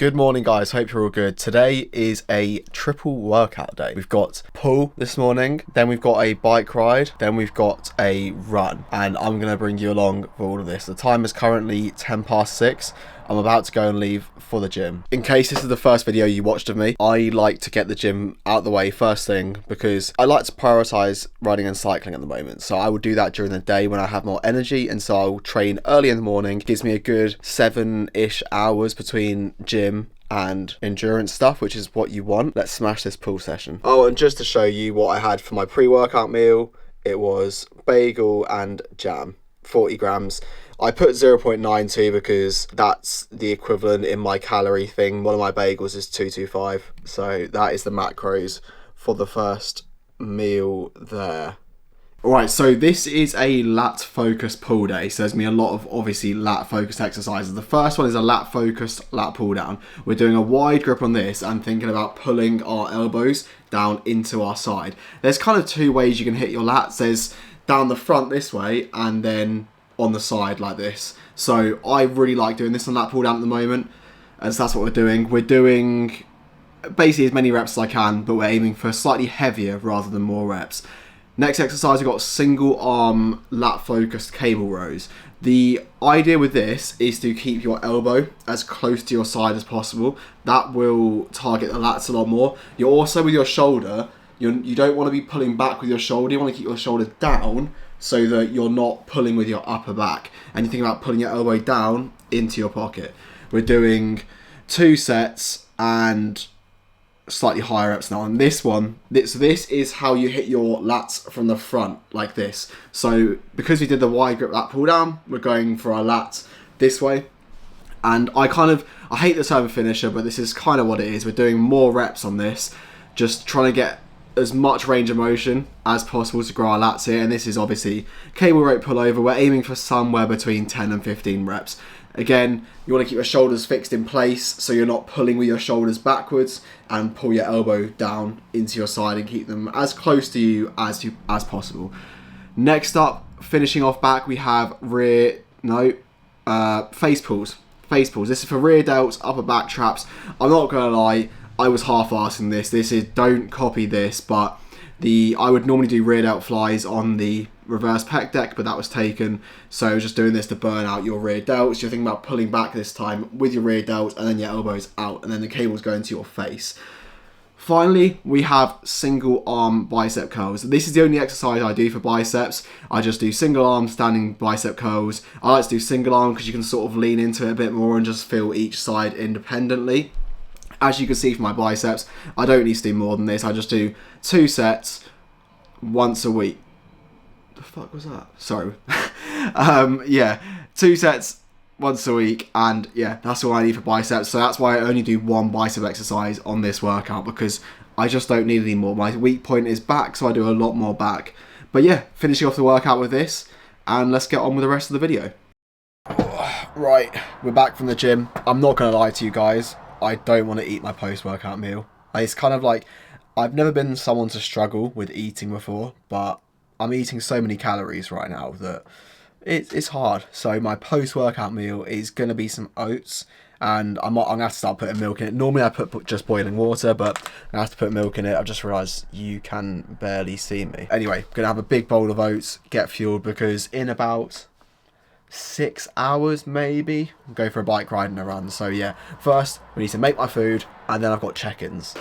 Good morning, guys. Hope you're all good. Today is a triple workout day. We've got pool this morning, then we've got a bike ride, then we've got a run, and I'm going to bring you along for all of this. The time is currently 6:10. I'm about to go and leave for the gym. In case this is the first video you watched of me, I like to get the gym out the way first thing because I like to prioritize running and cycling at the moment. So I will do that during the day when I have more energy, and so I'll train early in the morning. It gives me a good 7-ish hours between gym and endurance stuff, which is what you want. Let's smash this pool session. Oh, and just to show you what I had for my pre-workout meal, it was bagel and jam, 40 grams. I put 0.92 because that's the equivalent in my calorie thing. One of my bagels is 225. So that is the macros for the first meal there. Alright, so this is a lat-focused pull day. So there's going to be a lot of, obviously, lat-focused exercises. The first one is a lat-focused lat pull down. We're doing a wide grip on this and thinking about pulling our elbows down into our side. There's kind of two ways you can hit your lats. There's down the front this way and then on the side like this. So I really like doing this on lat pull down at the moment, as that's what we're doing. We're doing basically as many reps as I can, but we're aiming for slightly heavier rather than more reps. Next exercise, we've got single arm lat focused cable rows. The idea with this is to keep your elbow as close to your side as possible. That will target the lats a lot more. You're also, with your shoulder, you don't want to be pulling back with your shoulder. You want to keep your shoulder down so that you're not pulling with your upper back. And you think about pulling your elbow down into your pocket. We're doing 2 sets and slightly higher reps now. And this one, this is how you hit your lats from the front, like this. So because we did the wide grip lat pull down, we're going for our lats this way. And I hate the term finisher, but this is kind of what it is. We're doing more reps on this, just trying to get as much range of motion as possible to grow our lats here. And this is obviously cable rope pullover. We're aiming for somewhere between 10 and 15 reps. Again, you want to keep your shoulders fixed in place so you're not pulling with your shoulders backwards, and pull your elbow down into your side and keep them as close to you as possible. Next up, finishing off back, we have face pulls. Face pulls. This is for rear delts, upper back traps. I'm not going to lie, I was half-assing this. This is, don't copy this, but I would normally do rear delt flies on the reverse pec deck, but that was taken. So just doing this to burn out your rear delts. You're thinking about pulling back this time with your rear delts and then your elbows out, and then the cable's going to your face. Finally, we have single arm bicep curls. This is the only exercise I do for biceps. I just do single arm standing bicep curls. I like to do single arm because you can sort of lean into it a bit more and just feel each side independently. As you can see from my biceps, I don't need to do more than this. I just do 2 sets once a week. The fuck was that? Sorry. 2 sets once a week, and yeah, that's all I need for biceps. So that's why I only do 1 bicep exercise on this workout, because I just don't need any more. My weak point is back, so I do a lot more back. But yeah, finishing off the workout with this, and let's get on with the rest of the video. Right, we're back from the gym. I'm not going to lie to you guys, I don't want to eat my post-workout meal. It's kind of like, I've never been someone to struggle with eating before, but I'm eating so many calories right now that it's hard. So my post-workout meal is going to be some oats, and I'm going to have to start putting milk in it. Normally I put just boiling water, but I have to put milk in it. I've just realised you can barely see me. Anyway, I'm going to have a big bowl of oats, get fueled, because in about 6 hours maybe, go for a bike ride and a run. So yeah, first we need to make my food, and then I've got check-ins.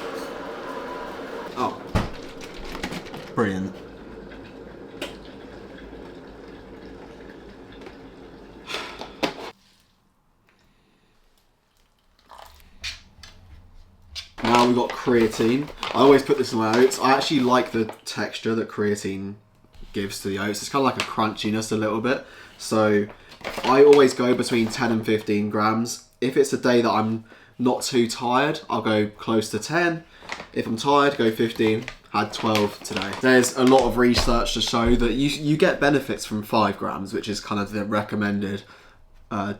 Oh, brilliant. Now we've got creatine. I always put this in my oats. I actually like the texture that creatine gives to the oats. It's kind of like a crunchiness a little bit. So I always go between 10 and 15 grams. If it's a day that I'm not too tired, I'll go close to 10. If I'm tired, go 15. Had 12 today. There's a lot of research to show that you get benefits from 5 grams, which is kind of the recommended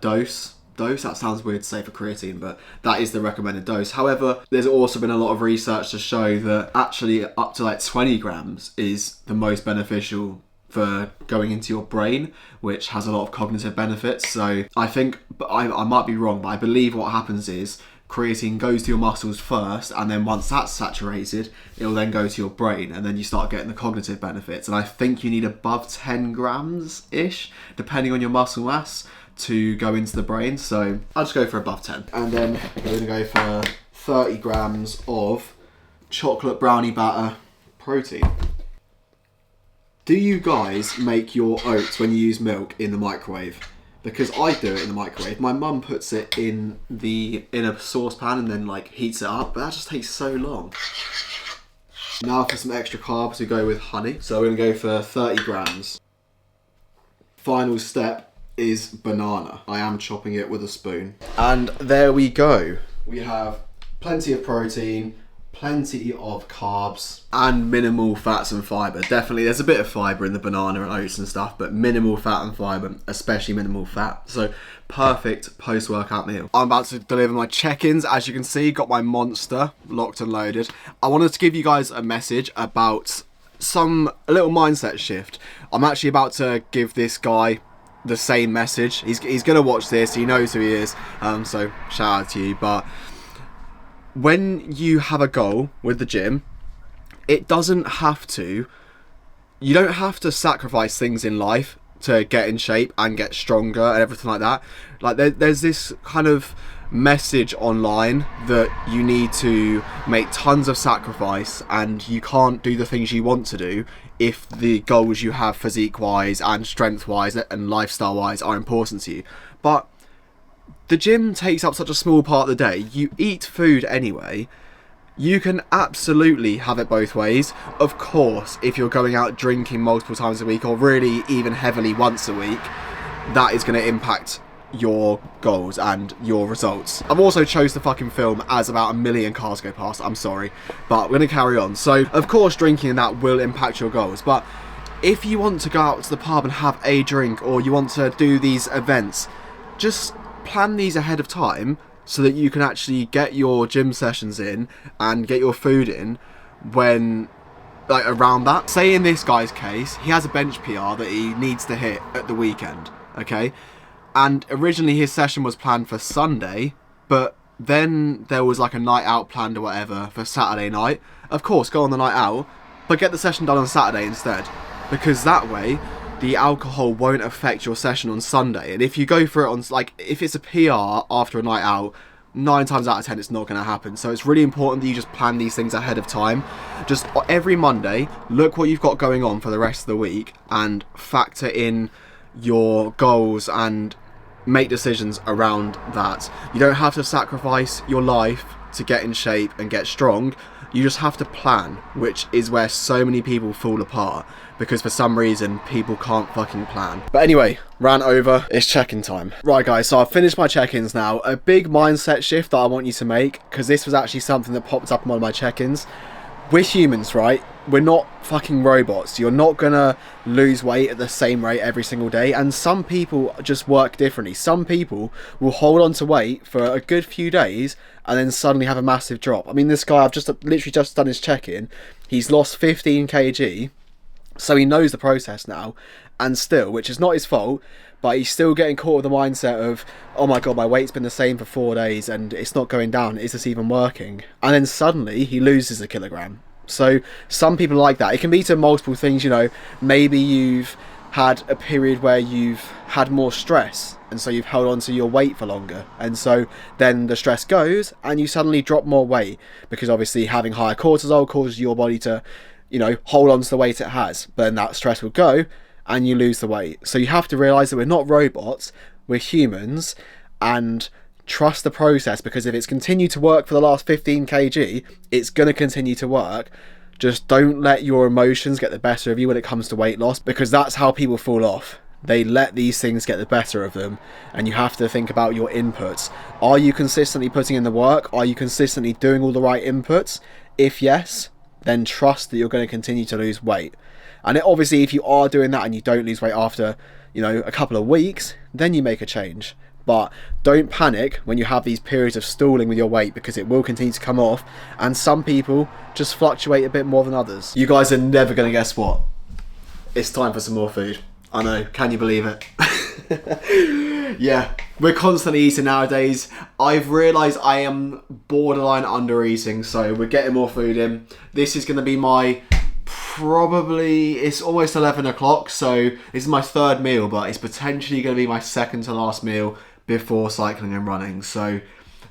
dose. That sounds weird to say for creatine, but that is the recommended dose. However, there's also been a lot of research to show that actually up to like 20 grams is the most beneficial for going into your brain, which has a lot of cognitive benefits. So I think, but I might be wrong, but I believe what happens is creatine goes to your muscles first, and then once that's saturated, it'll then go to your brain, and then you start getting the cognitive benefits. And I think you need above 10 grams ish, depending on your muscle mass, to go into the brain. So I'll just go for above 10. And then we're going to go for 30 grams of chocolate brownie batter protein. Do you guys make your oats when you use milk in the microwave? Because I do it in the microwave. My mum puts it in a saucepan and then like heats it up, but that just takes so long. Now for some extra carbs, we go with honey. So we're gonna go for 30 grams. Final step is banana. I am chopping it with a spoon. And there we go. We have plenty of protein, plenty of carbs, and minimal fats and fibre. Definitely, there's a bit of fibre in the banana and oats and stuff, but minimal fat and fibre, especially minimal fat. So, perfect post-workout meal. I'm about to deliver my check-ins. As you can see, got my monster locked and loaded. I wanted to give you guys a message about a little mindset shift. I'm actually about to give this guy the same message. He's going to watch this. He knows who he is. So, shout out to you. But when you have a goal with the gym, you don't have to sacrifice things in life to get in shape and get stronger and everything like that. Like there's this kind of message online that you need to make tons of sacrifice and you can't do the things you want to do if the goals you have physique wise and strength wise and lifestyle wise are important to you. But the gym takes up such a small part of the day. You eat food anyway. You can absolutely have it both ways. Of course, if you're going out drinking multiple times a week, or really even heavily once a week, that is going to impact your goals and your results. I've also chose to fucking film as about a million cars go past. I'm sorry, but we're going to carry on. So, of course, drinking and that will impact your goals. But if you want to go out to the pub and have a drink, or you want to do these events, just plan these ahead of time so that you can actually get your gym sessions in and get your food in when, like, around that. Say in this guy's case, he has a bench PR that he needs to hit at the weekend, okay? And originally his session was planned for Sunday, but then there was like a night out planned or whatever for Saturday night. Of course, go on the night out, but get the session done on Saturday instead, because that way the alcohol won't affect your session on Sunday. And if you go for it on, like, if it's a PR after a night out, 9 times out of 10 it's not going to happen. So it's really important that you just plan these things ahead of time. Just every Monday, look what you've got going on for the rest of the week and factor in your goals and make decisions around that. You don't have to sacrifice your life to get in shape and get strong. You just have to plan, which is where so many people fall apart, because for some reason people can't fucking plan. But anyway, rant over, it's check-in time. Right guys, so I've finished my check-ins now. A big mindset shift that I want you to make, because this was actually something that popped up in one of my check-ins. We're humans, right? We're not fucking robots. You're not gonna lose weight at the same rate every single day, and some people just work differently. Some people will hold on to weight for a good few days and then suddenly have a massive drop. I mean, this guy, I've literally just done his check-in. He's lost 15 kg, so he knows the process now, and still, which is not his fault, but he's still getting caught with the mindset of, oh my god, my weight's been the same for 4 days and it's not going down, is this even working? And then suddenly he loses a kilogram. So some people like that. It can be to multiple things, you know. Maybe you've had a period where you've had more stress and so you've held on to your weight for longer, and so then the stress goes and you suddenly drop more weight, because obviously having higher cortisol causes your body to, you know, hold on to the weight it has, but then that stress will go and you lose the weight. So you have to realize that we're not robots, we're humans, and trust the process, because if it's continued to work for the last 15 kg, it's going to continue to work. Just don't let your emotions get the better of you when it comes to weight loss, because that's how people fall off. They let these things get the better of them, and you have to think about your inputs. Are you consistently putting in the work? Are you consistently doing all the right inputs? If yes, then trust that you're going to continue to lose weight. And obviously, if you are doing that and you don't lose weight after, you know, a couple of weeks, then you make a change. But don't panic when you have these periods of stalling with your weight, because it will continue to come off, and some people just fluctuate a bit more than others. You guys are never going to guess what. It's time for some more food. I know, can you believe it? Yeah, we're constantly eating nowadays. I've realised I am borderline under eating, so we're getting more food in. This is going to be my it's almost 11 o'clock, so this is my third meal, but it's potentially going to be my second to last meal before cycling and running. So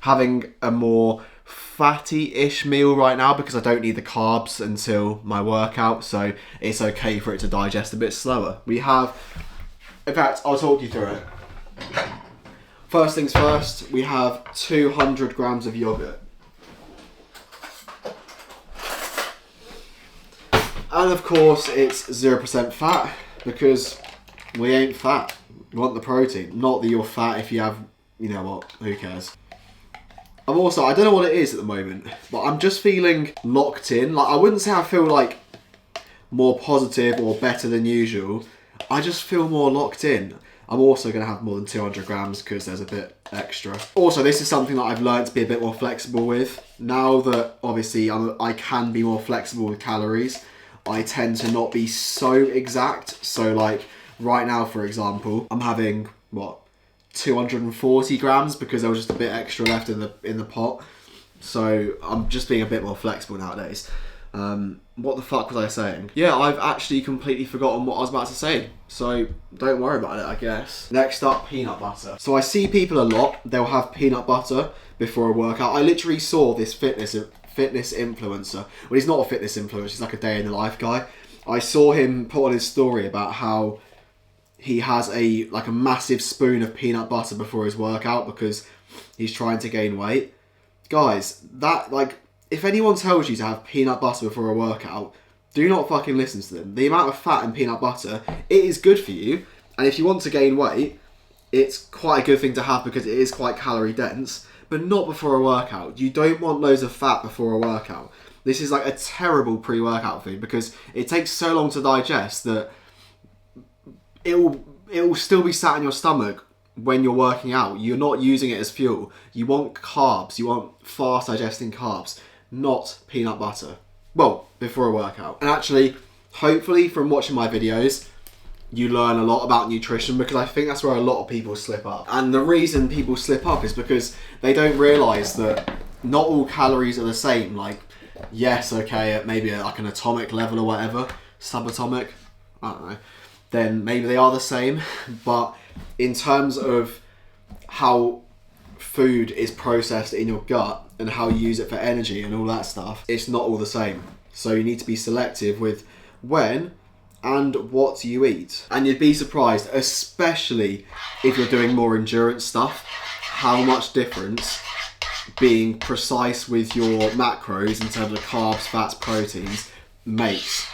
having a more fatty-ish meal right now because I don't need the carbs until my workout, so it's okay for it to digest a bit slower. We have, in fact, I'll talk you through it. First things first, we have 200 grams of yogurt. And of course, it's 0% fat because we ain't fat. We want the protein. Not that you're fat if you have, you know what, who cares. I don't know what it is at the moment, but I'm just feeling locked in. Like, I wouldn't say I feel like more positive or better than usual. I just feel more locked in. I'm also going to have more than 200 grams because there's a bit extra. Also, this is something that I've learned to be a bit more flexible with. Now that, obviously, I can be more flexible with calories, I tend to not be so exact. So, like, right now, for example, I'm having, 240 grams because there was just a bit extra left in the pot. So I'm just being a bit more flexible nowadays. What the fuck was I saying? Yeah, I've actually completely forgotten what I was about to say. So don't worry about it, I guess. Next up, peanut butter. So I see people a lot, they'll have peanut butter before a workout. I literally saw this fitness influencer. Well, he's not a fitness influencer, he's like a day in the life guy. I saw him put on his story about how he has a massive spoon of peanut butter before his workout because he's trying to gain weight. Guys, if anyone tells you to have peanut butter before a workout, do not fucking listen to them. The amount of fat in peanut butter, it is good for you. And if you want to gain weight, it's quite a good thing to have because it is quite calorie dense, but not before a workout. You don't want loads of fat before a workout. This is like a terrible pre-workout food because it takes so long to digest that it will still be sat in your stomach when you're working out. You're not using it as fuel. You want carbs. You want fast digesting carbs, not peanut butter. Well, before a workout. And actually, hopefully from watching my videos, you learn a lot about nutrition because I think that's where a lot of people slip up. And the reason people slip up is because they don't realise that not all calories are the same. Like, yes, okay, at maybe like an atomic level or whatever, subatomic, I don't know, then maybe they are the same. But in terms of how food is processed in your gut and how you use it for energy and all that stuff, it's not all the same. So you need to be selective with when and what you eat. And you'd be surprised, especially if you're doing more endurance stuff, how much difference being precise with your macros in terms of carbs, fats, proteins makes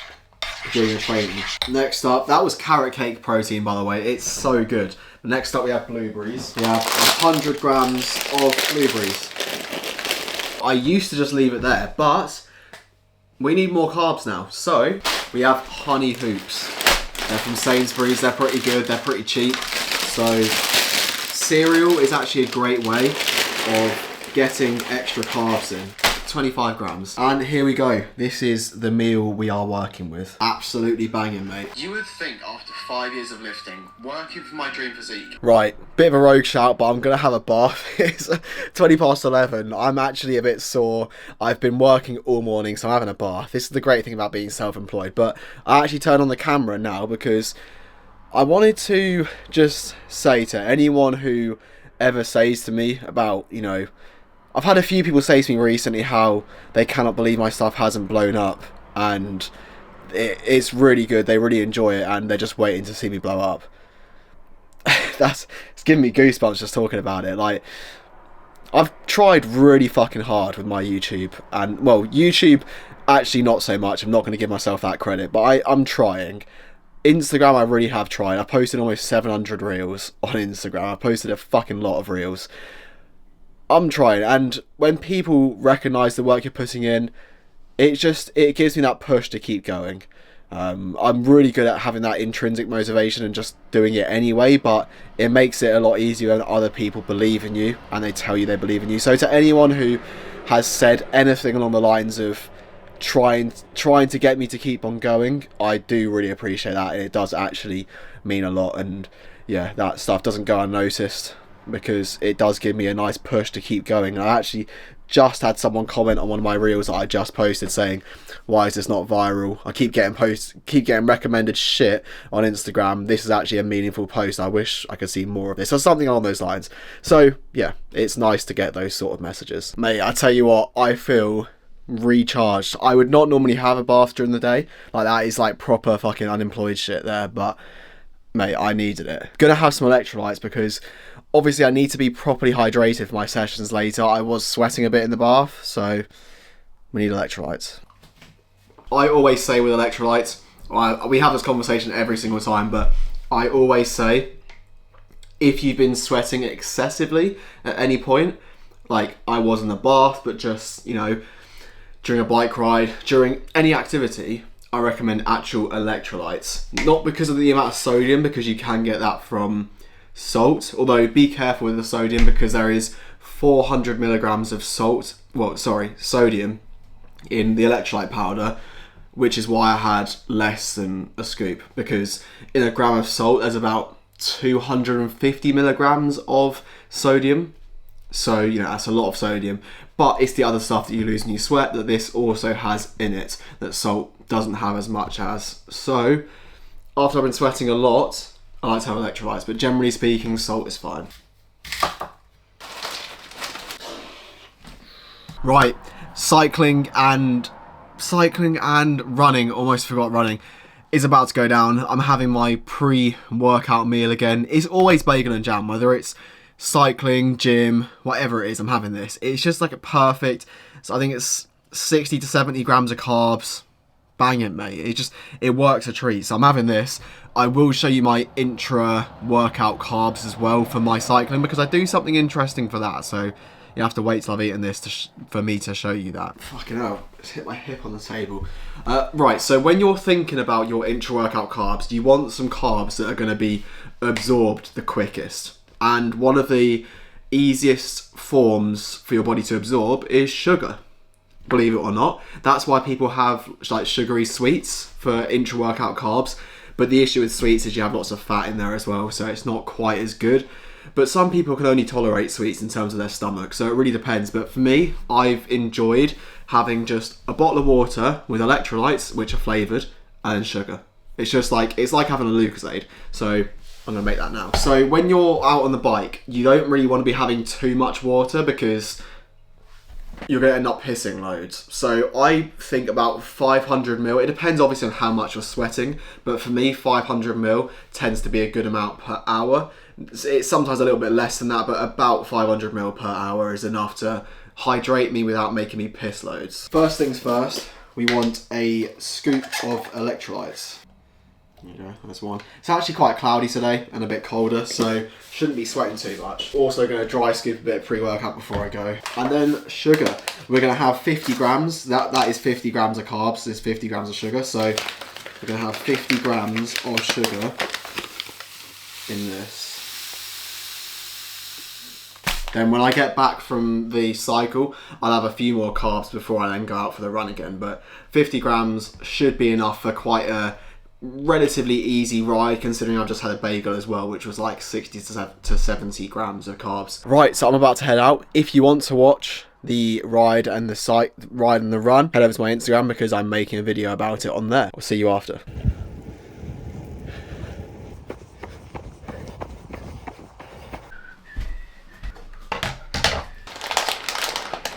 during your training. Next up, that was carrot cake protein, by the way. It's so good. Next up, we have blueberries. We have 100 grams of blueberries. I used to just leave it there, but we need more carbs now. So we have honey hoops. They're from Sainsbury's. They're pretty good. They're pretty cheap. So cereal is actually a great way of getting extra carbs in. 25 grams. And here we go. This is the meal we are working with. Absolutely banging, mate. You would think after 5 years of lifting, working for my dream physique. Right, bit of a rogue shout, but I'm gonna have a bath. It's 20 past 11. I'm actually a bit sore. I've been working all morning, so I'm having a bath. This is the great thing about being self-employed. But I actually turned on the camera now because I wanted to just say to anyone who ever says to me about, you know, I've had a few people say to me recently how they cannot believe my stuff hasn't blown up, and it's really good. They really enjoy it, and they're just waiting to see me blow up. It's giving me goosebumps just talking about it. Like, I've tried really fucking hard with my YouTube, and well, YouTube actually not so much. I'm not going to give myself that credit, but I'm trying. Instagram, I really have tried. I posted almost 700 reels on Instagram. I posted a fucking lot of reels. I'm trying, and when people recognise the work you're putting in, it gives me that push to keep going. I'm really good at having that intrinsic motivation and just doing it anyway, but it makes it a lot easier when other people believe in you and they tell you they believe in you. So to anyone who has said anything along the lines of trying to get me to keep on going, I do really appreciate that, and it does actually mean a lot. And yeah, that stuff doesn't go unnoticed, because it does give me a nice push to keep going. And I actually just had someone comment on one of my reels that I just posted saying, why is this not viral? I keep getting recommended shit on Instagram. This is actually a meaningful post. I wish I could see more of this, or something along those lines. So yeah, it's nice to get those sort of messages. Mate, I tell you what, I feel recharged. I would not normally have a bath during the day. Like, that is like proper fucking unemployed shit there, but mate, I needed it. Gonna have some electrolytes, because obviously I need to be properly hydrated for my sessions later. I was sweating a bit in the bath, so we need electrolytes. I always say with electrolytes, we have this conversation every single time, but I always say, if you've been sweating excessively at any point, like I was in the bath, but just, you know, during a bike ride, during any activity, I recommend actual electrolytes. Not because of the amount of sodium, because you can get that from salt, although be careful with the sodium, because there is 400 milligrams of sodium in the electrolyte powder, which is why I had less than a scoop, because in a gram of salt there's about 250 milligrams of sodium. So, you know, that's a lot of sodium, but it's the other stuff that you lose when you sweat that this also has in it, that salt doesn't have as much as. So after I've been sweating a lot, I like to have electrolytes, but generally speaking, salt is fine. Right, cycling and running, almost forgot running, is about to go down. I'm having my pre-workout meal again. It's always bacon and jam, whether it's cycling, gym, whatever it is, I'm having this. It's just like a perfect, so I think it's 60 to 70 grams of carbs. Bang it, mate. It works a treat. So I'm having this. I will show you my intra-workout carbs as well for my cycling, because I do something interesting for that. So you have to wait till I've eaten this for me to show you that. Fucking hell, just hit my hip on the table. Right, so when you're thinking about your intra-workout carbs, you want some carbs that are going to be absorbed the quickest. And one of the easiest forms for your body to absorb is sugar. Believe it or not. That's why people have like sugary sweets for intra-workout carbs. But the issue with sweets is you have lots of fat in there as well, so it's not quite as good. But some people can only tolerate sweets in terms of their stomach, so it really depends. But for me, I've enjoyed having just a bottle of water with electrolytes, which are flavoured, and sugar. It's just like, it's like having a Lucozade. So I'm going to make that now. So when you're out on the bike, you don't really want to be having too much water, because you're going to end up pissing loads. So I think about 500 ml. It depends obviously on how much you're sweating, but for me 500 ml tends to be a good amount per hour. It's sometimes a little bit less than that, but about 500 ml per hour is enough to hydrate me without making me piss loads. First things first, we want a scoop of electrolytes. There you go, there's one. It's actually quite cloudy today and a bit colder, so shouldn't be sweating too much. Also going to dry scoop a bit of pre-workout before I go. And then sugar. We're going to have 50 grams. That is 50 grams of carbs. There's 50 grams of sugar. So we're going to have 50 grams of sugar in this. Then when I get back from the cycle, I'll have a few more carbs before I then go out for the run again. But 50 grams should be enough for quite a relatively easy ride, considering I've just had a bagel as well, which was like 60 to 70 grams of carbs. Right, so I'm about to head out. If you want to watch the ride and the run, head over to my Instagram, because I'm making a video about it on there. I'll see you after.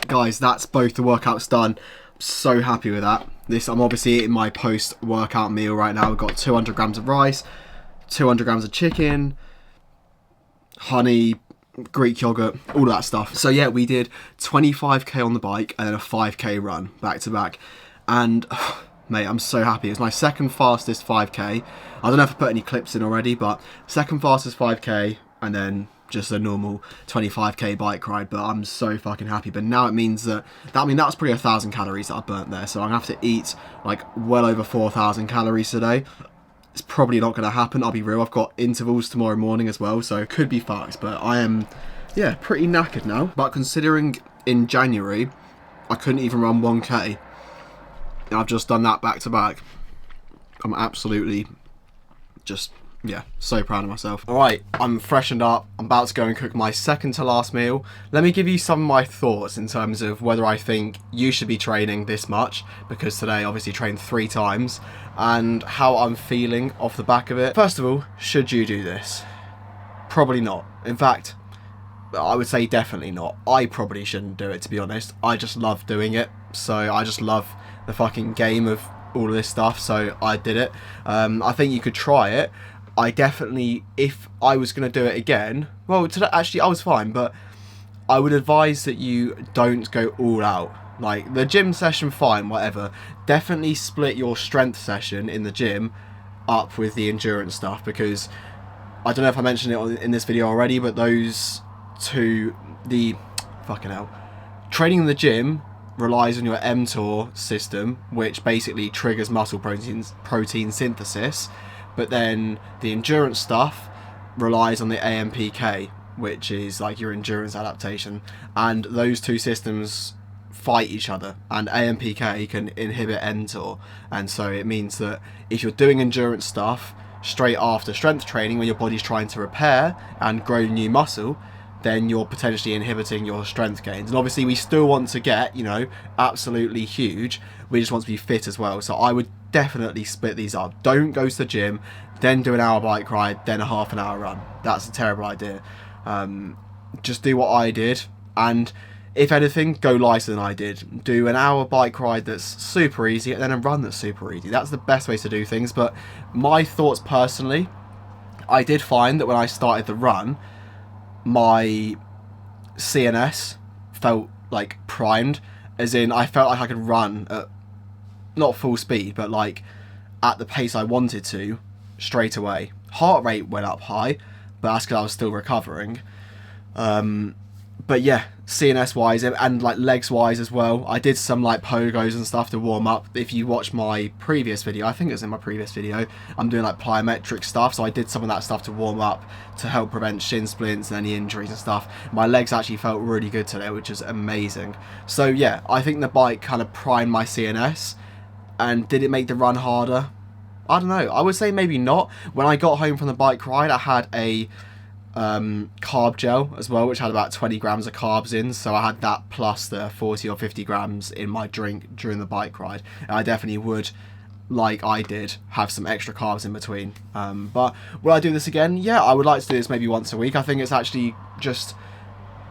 Guys, that's both the workouts done. So happy with that. I'm obviously eating my post-workout meal right now. We've got 200 grams of rice, 200 grams of chicken, honey, Greek yogurt, all that stuff. So yeah, we did 25k on the bike and then a 5k run back to back. And mate, I'm so happy. It's my second fastest 5k. I don't know if I put any clips in already, but second fastest 5k and then just a normal 25k bike ride, but I'm so fucking happy. But now it means that's probably 1,000 calories that I burnt there, so I'm gonna have to eat like well over 4,000 calories today. It's probably not gonna happen, I'll be real. I've got intervals tomorrow morning as well, so it could be fucked, but I am, yeah, pretty knackered now. But considering in January I couldn't even run 1k, and I've just done that back to back, I'm absolutely just Yeah, so proud of myself. Alright, I'm freshened up. I'm about to go and cook my second to last meal. Let me give you some of my thoughts in terms of whether I think you should be training this much, because today obviously trained 3 times, and how I'm feeling off the back of it. First of all, should you do this? Probably not. In fact, I would say definitely not. I probably shouldn't do it, to be honest. I just love doing it. So I just love the fucking game of all of this stuff, so I did it. I think you could try it. I definitely, if I was going to do it again, well, today, actually I was fine, but I would advise that you don't go all out. Like, the gym session, fine, whatever. Definitely split your strength session in the gym up with the endurance stuff, because I don't know if I mentioned it in this video already, but those two, fucking hell, training in the gym relies on your mTOR system, which basically triggers muscle protein synthesis, but then the endurance stuff relies on the AMPK, which is like your endurance adaptation, and those two systems fight each other, and AMPK can inhibit mTOR, and so it means that if you're doing endurance stuff straight after strength training, when your body's trying to repair and grow new muscle, then you're potentially inhibiting your strength gains. And obviously we still want to get, you know, absolutely huge. We just want to be fit as well. So I would definitely split these up. Don't go to the gym, then do an hour bike ride, then a half an hour run. That's a terrible idea. Just do what I did, and if anything, go lighter than I did. Do an hour bike ride that's super easy, and then a run that's super easy. That's the best way to do things. But my thoughts personally, I did find that when I started the run, my CNS felt like primed, as in I felt like I could run at not full speed, but like at the pace I wanted to straight away. Heart rate went up high, but that's because I was still recovering. But yeah, CNS wise and like legs wise as well, I did some like pogos and stuff to warm up. If you watch my previous video, I think it was in my previous video, I'm doing like plyometric stuff, so I did some of that stuff to warm up to help prevent shin splints and any injuries and stuff. My legs actually felt really good today, which is amazing. So yeah, I think the bike kind of primed my CNS. And did it make the run harder? I don't know. I would say maybe not. When I got home from the bike ride, I had a carb gel as well, which had about 20 grams of carbs in, so I had that plus the 40 or 50 grams in my drink during the bike ride. And I definitely would, like I did, have some extra carbs in between. But will I do this again? Yeah, I would like to do this maybe once a week. I think it's actually just,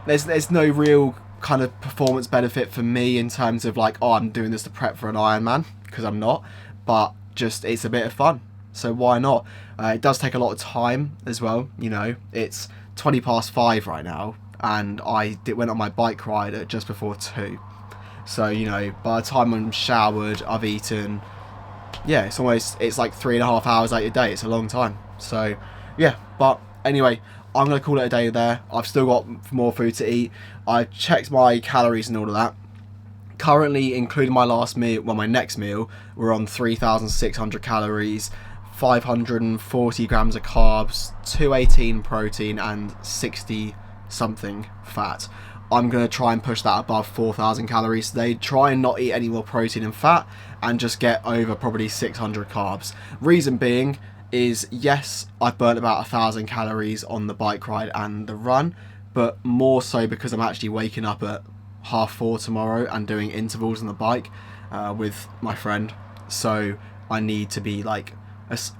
there's no real kind of performance benefit for me in terms of like, oh, I'm doing this to prep for an Ironman, because I'm not, but just it's a bit of fun, so why not? It does take a lot of time as well, you know. It's 5:20 right now, and I went on my bike ride at just before 2, so you know, by the time I'm showered, I've eaten, yeah, it's like 3.5 hours out of your day. It's a long time. So yeah, but anyway, I'm gonna call it a day there. I've still got more food to eat. I checked my calories and all of that. Currently, including my last meal, well, my next meal, we're on 3,600 calories, 540 grams of carbs, 218 protein, and 60 something fat. I'm going to try and push that above 4,000 calories today. Try and not eat any more protein and fat, and just get over probably 600 carbs. Reason being is, yes, I've burnt about 1,000 calories on the bike ride and the run, but more so because I'm actually waking up at 4:30 tomorrow and doing intervals on the bike with my friend, so I need to be like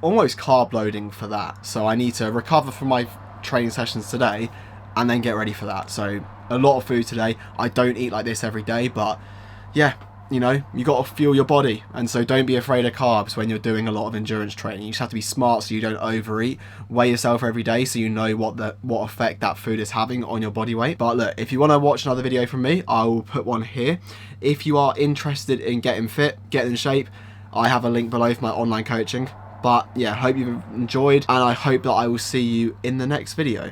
almost carb loading for that. So I need to recover from my training sessions today and then get ready for that. So a lot of food today. I don't eat like this every day, but yeah, you know, you got to fuel your body, and so don't be afraid of carbs when you're doing a lot of endurance training. You just have to be smart so you don't overeat. Weigh yourself every day so you know what effect that food is having on your body weight. But look, if you want to watch another video from me, I will put one here. If you are interested in getting fit, getting in shape, I have a link below for my online coaching. But yeah, hope you've enjoyed, and I hope that I will see you in the next video.